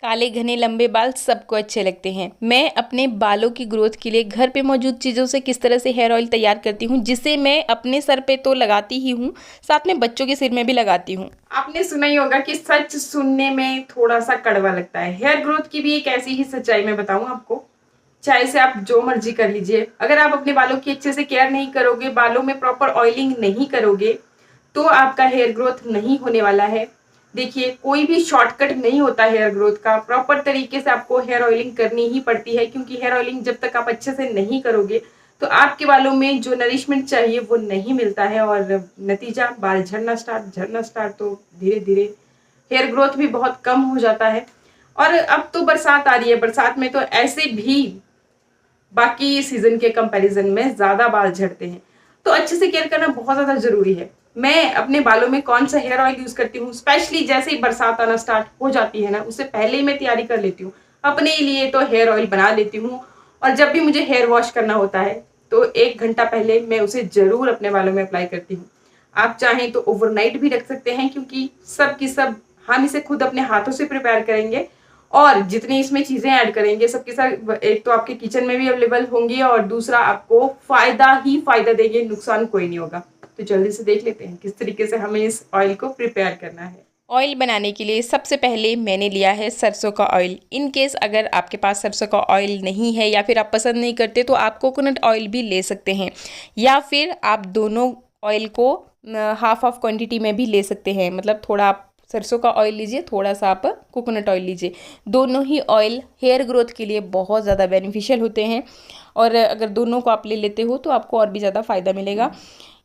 काले घने लंबे बाल सबको अच्छे लगते हैं। मैं अपने बालों की ग्रोथ के लिए घर पे मौजूद चीज़ों से किस तरह से हेयर ऑयल तैयार करती हूँ, जिसे मैं अपने सर पे तो लगाती ही हूँ, साथ में बच्चों के सिर में भी लगाती हूँ। आपने सुना ही होगा कि सच सुनने में थोड़ा सा कड़वा लगता है। हेयर ग्रोथ की भी एक ऐसी ही सच्चाई मैं बताऊं आपको। चाहे से आप जो मर्जी कर लीजिए, अगर आप अपने बालों की अच्छे से केयर नहीं करोगे, बालों में प्रॉपर ऑयलिंग नहीं करोगे, तो आपका हेयर ग्रोथ नहीं होने वाला है। देखिए, कोई भी शॉर्टकट नहीं होता हेयर ग्रोथ का। प्रॉपर तरीके से आपको हेयर ऑयलिंग करनी ही पड़ती है, क्योंकि हेयर ऑयलिंग जब तक आप अच्छे से नहीं करोगे तो आपके बालों में जो नरिशमेंट चाहिए वो नहीं मिलता है, और नतीजा बाल झड़ना स्टार्ट, तो धीरे धीरे हेयर ग्रोथ भी बहुत कम हो जाता है। और अब तो बरसात आ रही है, बरसात में तो ऐसे भी बाकी सीजन के कंपैरिजन में ज्यादा बाल झड़ते हैं, तो अच्छे से केयर करना बहुत ज्यादा जरूरी है। मैं अपने बालों में कौन सा हेयर ऑयल यूज करती हूँ, स्पेशली जैसे ही बरसात आना स्टार्ट हो जाती है ना, उससे पहले ही मैं तैयारी कर लेती हूँ। अपने लिए तो हेयर ऑयल बना लेती हूँ, और जब भी मुझे हेयर वॉश करना होता है तो 1 घंटा पहले मैं उसे जरूर अपने बालों में अप्लाई करती हूँ। आप चाहें तो ओवरनाइट भी रख सकते हैं, क्योंकि सब की सब हम इसे खुद अपने हाथों से प्रिपेयर करेंगे, और जितनी इसमें चीजें ऐड करेंगे सबके साथ, एक तो आपके किचन में भी अवेलेबल होंगी, और दूसरा आपको फायदा ही फायदा देंगे, नुकसान कोई नहीं होगा। तो जल्दी से देख लेते हैं किस तरीके से हमें इस ऑयल को प्रिपेयर करना है। ऑयल बनाने के लिए सबसे पहले मैंने लिया है सरसों का ऑयल। इन केस अगर आपके पास सरसों का ऑयल नहीं है या फिर आप पसंद नहीं करते तो आप कोकोनट ऑयल भी ले सकते हैं, या फिर आप दोनों ऑयल को हाफ हाफ क्वांटिटी में भी ले सकते हैं। मतलब थोड़ा आप सरसों का ऑयल लीजिए, थोड़ा सा आप कोकोनट ऑयल लीजिए। दोनों ही ऑयल हेयर ग्रोथ के लिए बहुत ज़्यादा बेनिफिशियल होते हैं, और अगर दोनों को आप ले लेते हो तो आपको और भी ज़्यादा फ़ायदा मिलेगा।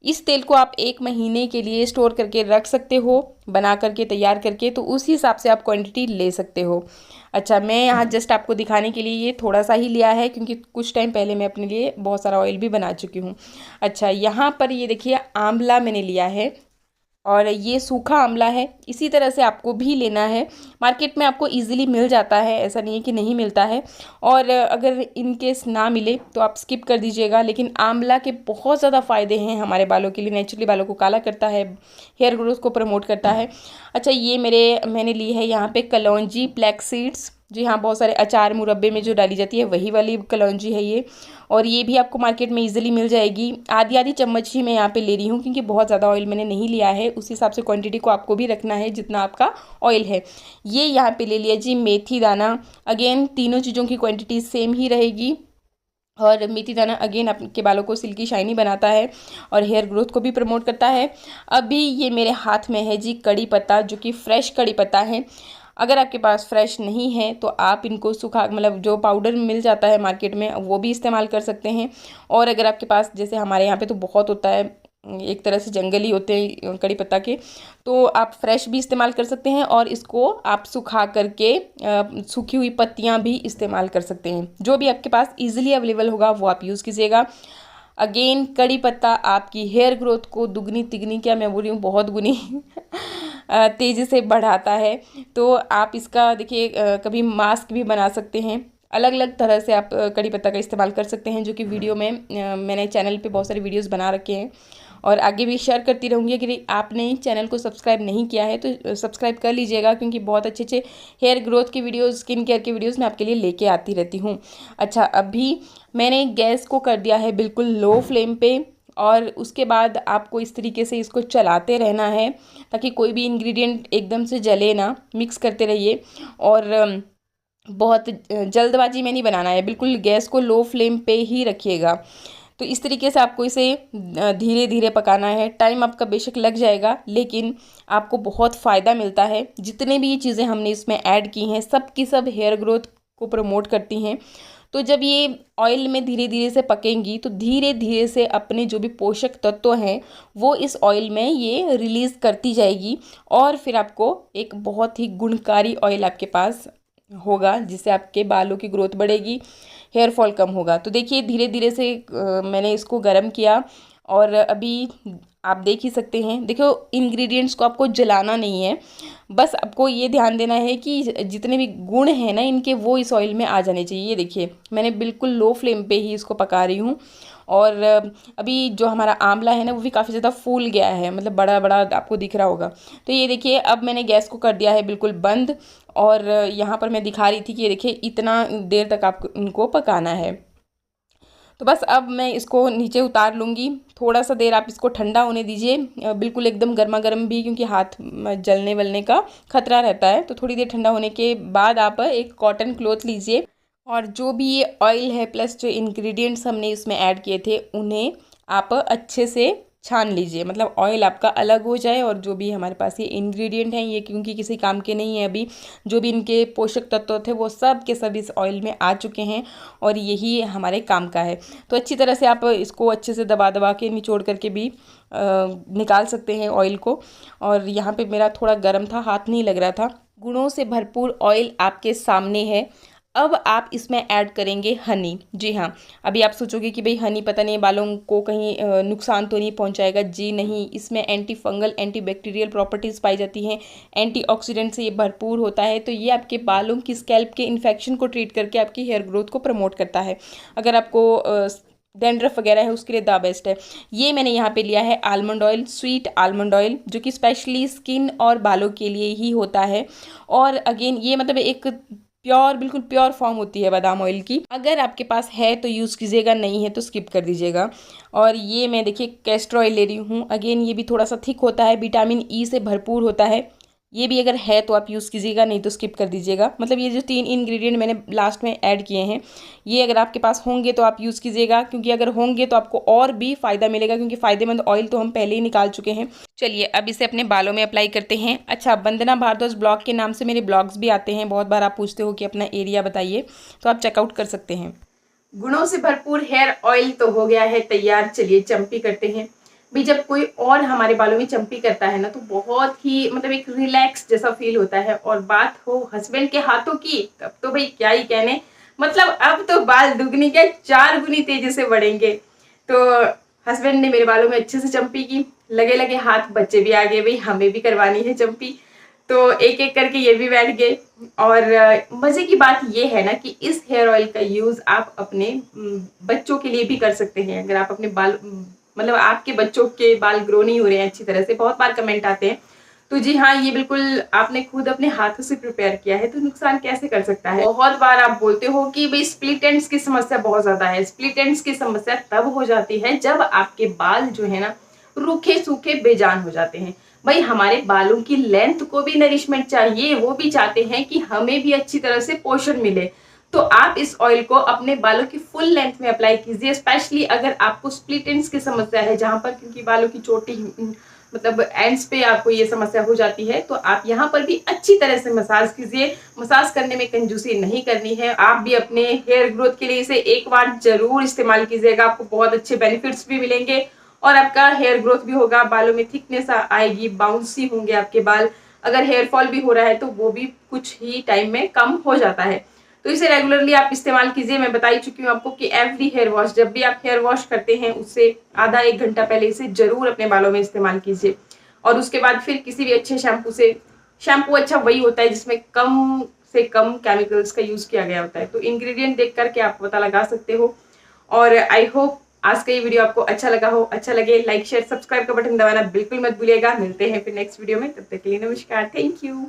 इस तेल को आप 1 महीने के लिए स्टोर करके रख सकते हो, बना करके तैयार करके, तो उस हिसाब से आप क्वांटिटी ले सकते हो। अच्छा, मैं यहाँ जस्ट आपको दिखाने के लिए ये थोड़ा सा ही लिया है, क्योंकि कुछ टाइम पहले मैं अपने लिए बहुत सारा ऑयल भी बना चुकी हूँ। अच्छा, यहाँ पर ये देखिए आंवला मैंने लिया है, और ये सूखा आंवला है। इसी तरह से आपको भी लेना है। मार्केट में आपको इजीली मिल जाता है, ऐसा नहीं है कि नहीं मिलता है। और अगर इन केस ना मिले तो आप स्किप कर दीजिएगा, लेकिन आंवला के बहुत ज़्यादा फ़ायदे हैं हमारे बालों के लिए। नेचुरली बालों को काला करता है, हेयर ग्रोथ को प्रमोट करता है। अच्छा, ये मैंने ली है यहाँ पे कलौंजी ब्लैक सीड्स। जी हाँ, बहुत सारे अचार मुरब्बे में जो डाली जाती है वही वाली कलौंजी है ये, और ये भी आपको मार्केट में इजीली मिल जाएगी। आधी आधी चम्मच ही मैं यहाँ पे ले रही हूँ, क्योंकि बहुत ज़्यादा ऑयल मैंने नहीं लिया है। उस हिसाब से क्वांटिटी को आपको भी रखना है जितना आपका ऑयल है। ये यहाँ पे ले लिया जी मेथी दाना। अगेन तीनों चीज़ों की क्वांटिटी सेम ही रहेगी, और मेथी दाना अगेन आपके बालों को सिल्की शाइनी बनाता है और हेयर ग्रोथ को भी प्रमोट करता है। अभी ये मेरे हाथ में है जी कड़ी पत्ता, जो कि फ्रेश कड़ी पत्ता है। अगर आपके पास फ्रेश नहीं है तो आप इनको सूखा, मतलब जो पाउडर मिल जाता है मार्केट में, वो भी इस्तेमाल कर सकते हैं। और अगर आपके पास, जैसे हमारे यहाँ पे तो बहुत होता है, एक तरह से जंगली होते हैं कड़ी पत्ता के, तो आप फ्रेश भी इस्तेमाल कर सकते हैं, और इसको आप सुखा करके सूखी हुई पत्तियां भी इस्तेमाल कर सकते हैं। जो भी आपके पास इजीली अवेलेबल होगा वो आप यूज़ कीजिएगा। अगेन कड़ी पत्ता आपकी हेयर ग्रोथ को दुगनी तिगनी, क्या मैं बोल रही हूँ, बहुत गुनी तेज़ी से बढ़ाता है। तो आप इसका देखिए कभी मास्क भी बना सकते हैं। अलग अलग तरह से आप कड़ी पत्ता का इस्तेमाल कर सकते हैं, जो कि वीडियो में मैंने चैनल पे बहुत सारे वीडियोस बना रखे हैं, और आगे भी शेयर करती रहूँगी। अगर आपने चैनल को सब्सक्राइब नहीं किया है तो सब्सक्राइब कर लीजिएगा, क्योंकि बहुत अच्छे अच्छे हेयर ग्रोथ की वीडियोस, स्किन केयर की वीडियोस मैं आपके लिए लेके आती रहती हूँ। अच्छा, अभी मैंने गैस को कर दिया है बिल्कुल लो फ्लेम पे, और उसके बाद आपको इस तरीके से इसको चलाते रहना है, ताकि कोई भी इंग्रेडिएंट एकदम से जले ना। मिक्स करते रहिए, और बहुत जल्दबाजी में नहीं बनाना है, बिल्कुल गैस को लो फ्लेम पे ही रखिएगा। तो इस तरीके से आपको इसे धीरे धीरे पकाना है। टाइम आपका बेशक लग जाएगा, लेकिन आपको बहुत फ़ायदा मिलता है। जितने भी ये चीज़ें हमने इसमें ऐड की हैं, सब की सब हेयर ग्रोथ को प्रमोट करती हैं। तो जब ये ऑयल में धीरे धीरे से पकेंगी तो धीरे धीरे से अपने जो भी पोषक तत्व हैं वो इस ऑयल में ये रिलीज़ करती जाएगी, और फिर आपको एक बहुत ही गुणकारी ऑयल आपके पास होगा, जिससे आपके बालों की ग्रोथ बढ़ेगी, हेयर फॉल कम होगा। तो देखिए धीरे धीरे से मैंने इसको गर्म किया, और अभी आप देख ही सकते हैं। देखो, इंग्रेडिएंट्स को आपको जलाना नहीं है, बस आपको ये ध्यान देना है कि जितने भी गुण हैं ना इनके, वो इस ऑयल में आ जाने चाहिए। ये देखिए मैंने बिल्कुल लो फ्लेम पे ही इसको पका रही हूँ। और अभी जो हमारा आंवला है ना वो भी काफ़ी ज़्यादा फूल गया है, मतलब बड़ा बड़ा आपको दिख रहा होगा। तो ये देखिए अब मैंने गैस को कर दिया है बिल्कुल बंद, और यहाँ पर मैं दिखा रही थी कि ये देखिए इतना देर तक आपको इनको पकाना है। तो बस अब मैं इसको नीचे उतार लूँगी। थोड़ा सा देर आप इसको ठंडा होने दीजिए, बिल्कुल एकदम गर्मा गर्म भी, क्योंकि हाथ जलने वलने का खतरा रहता है। तो थोड़ी देर ठंडा होने के बाद आप एक कॉटन क्लॉथ लीजिए और जो भी ये ऑयल है प्लस जो इंग्रेडिएंट्स हमने इसमें ऐड किए थे उन्हें आप अच्छे से छान लीजिए, मतलब ऑयल आपका अलग हो जाए और जो भी हमारे पास ये इंग्रेडिएंट हैं ये क्योंकि किसी काम के नहीं है अभी, जो भी इनके पोषक तत्व थे वो सब के सब इस ऑयल में आ चुके हैं और यही हमारे काम का है। तो अच्छी तरह से आप इसको अच्छे से दबा दबा के निचोड़ करके भी निकाल सकते हैं ऑयल को। और यहाँ पे मेरा थोड़ा गर्म था, हाथ नहीं लग रहा था। गुणों से भरपूर ऑयल आपके सामने है। अब आप इसमें ऐड करेंगे हनी। जी हाँ, अभी आप सोचोगे कि भाई हनी पता नहीं बालों को कहीं नुकसान तो नहीं पहुंचाएगा। जी नहीं, इसमें anti fungal anti bacterial properties पाई जाती हैं, एंटीऑक्सीडेंट से ये भरपूर होता है। तो ये आपके बालों की स्कैल्प के इन्फेक्शन को ट्रीट करके आपकी हेयर ग्रोथ को प्रमोट करता है। अगर आपको डैंड्रफ वगैरह है उसके लिए द बेस्ट है। ये मैंने यहाँ पे लिया है almond oil, sweet almond oil, जो कि स्पेशली स्किन और बालों के लिए ही होता है। और अगेन ये मतलब एक प्योर, बिल्कुल प्योर फॉर्म होती है बादाम ऑयल की। अगर आपके पास है तो यूज़ कीजिएगा, नहीं है तो स्किप कर दीजिएगा। और ये मैं देखिए कैस्टर ऑयल ले रही हूँ। अगेन ये भी थोड़ा सा थिक होता है, विटामिन ई से भरपूर होता है। ये भी अगर है तो आप यूज़ कीजिएगा, नहीं तो स्किप कर दीजिएगा। मतलब ये जो 3 इंग्रेडिएंट मैंने लास्ट में ऐड किए हैं ये अगर आपके पास होंगे तो आप यूज़ कीजिएगा, क्योंकि अगर होंगे तो आपको और भी फ़ायदा मिलेगा, क्योंकि फ़ायदेमंद ऑयल तो हम पहले ही निकाल चुके हैं। चलिए अब इसे अपने बालों में अप्लाई करते हैं। अच्छा, वंदना भारद्वाज ब्लॉग के नाम से मेरे ब्लॉग्स भी आते हैं, बहुत बार आप पूछते हो कि अपना एरिया बताइए, तो आप चेकआउट कर सकते हैं। गुणों से भरपूर हेयर ऑयल तो हो गया है तैयार। चलिए चंपी करते हैं। भी जब कोई और हमारे बालों में चंपी करता है ना तो बहुत ही मतलब एक रिलैक्स जैसा फील होता है। और बात हो हस्बैंड के हाथों की तब तो भाई क्या ही कहने, मतलब अब तो बाल दुगनी क्या 4 गुनी तेजी से बढ़ेंगे। तो हस्बैंड ने मेरे बालों में अच्छे से चंपी की, लगे लगे हाथ बच्चे भी आ गए, भाई हमें भी करवानी है चंपी। तो एक एक करके ये भी बैठ गए। और मजे की बात ये है ना कि इस हेयर ऑयल का यूज आप अपने बच्चों के लिए भी कर सकते हैं। अगर आप अपने बाल मतलब आपके बच्चों के बाल ग्रो नहीं हो रहे हैं अच्छी तरह से, बहुत बार कमेंट आते हैं, तो जी हाँ ये बिल्कुल आपने खुद अपने हाथों से प्रिपेयर किया है तो नुकसान कैसे कर सकता है। बहुत बार आप बोलते हो कि भाई स्प्लिट एंड्स की समस्या बहुत ज्यादा है। स्प्लिट एंड्स की समस्या तब हो जाती है जब आपके बाल जो है ना रूखे सूखे बेजान हो जाते हैं। भाई हमारे बालों की लेंथ को भी नरिशमेंट चाहिए, वो भी चाहते हैं कि हमें भी अच्छी तरह से पोषण मिले। तो आप इस ऑयल को अपने बालों की फुल लेंथ में अप्लाई कीजिए, स्पेशली अगर आपको स्प्लिट एंड्स की समस्या है, जहां पर क्योंकि बालों की चोटी मतलब एंड्स पे आपको ये समस्या हो जाती है, तो आप यहाँ पर भी अच्छी तरह से मसाज कीजिए। मसाज करने में कंजूसी नहीं करनी है। आप भी अपने हेयर ग्रोथ के लिए इसे एक बार जरूर इस्तेमाल कीजिएगा, आपको बहुत अच्छे बेनिफिट्स भी मिलेंगे और आपका हेयर ग्रोथ भी होगा, बालों में थिकनेस आएगी, बाउंसी होंगे आपके बाल। अगर हेयर फॉल भी हो रहा है तो वो भी कुछ ही टाइम में कम हो जाता है। तो इसे रेगुलरली आप इस्तेमाल कीजिए। मैं बता ही चुकी हूँ आपको कि एवरी हेयर वॉश, जब भी आप हेयर वॉश करते हैं उससे आधा 1 घंटा पहले इसे जरूर अपने बालों में इस्तेमाल कीजिए। और उसके बाद फिर किसी भी अच्छे शैम्पू से, शैम्पू अच्छा वही होता है जिसमें कम से कम केमिकल्स का यूज किया गया होता है। तो इंग्रेडिएंट देख करके आप पता लगा सकते हो। और आई होप आज का ये वीडियो आपको अच्छा लगा हो। अच्छा लगे लाइक शेयर सब्सक्राइब का बटन दबाना बिल्कुल मत भूलिएगा। मिलते हैं फिर नेक्स्ट वीडियो में, तब तक के लिए नमस्कार, थैंक यू।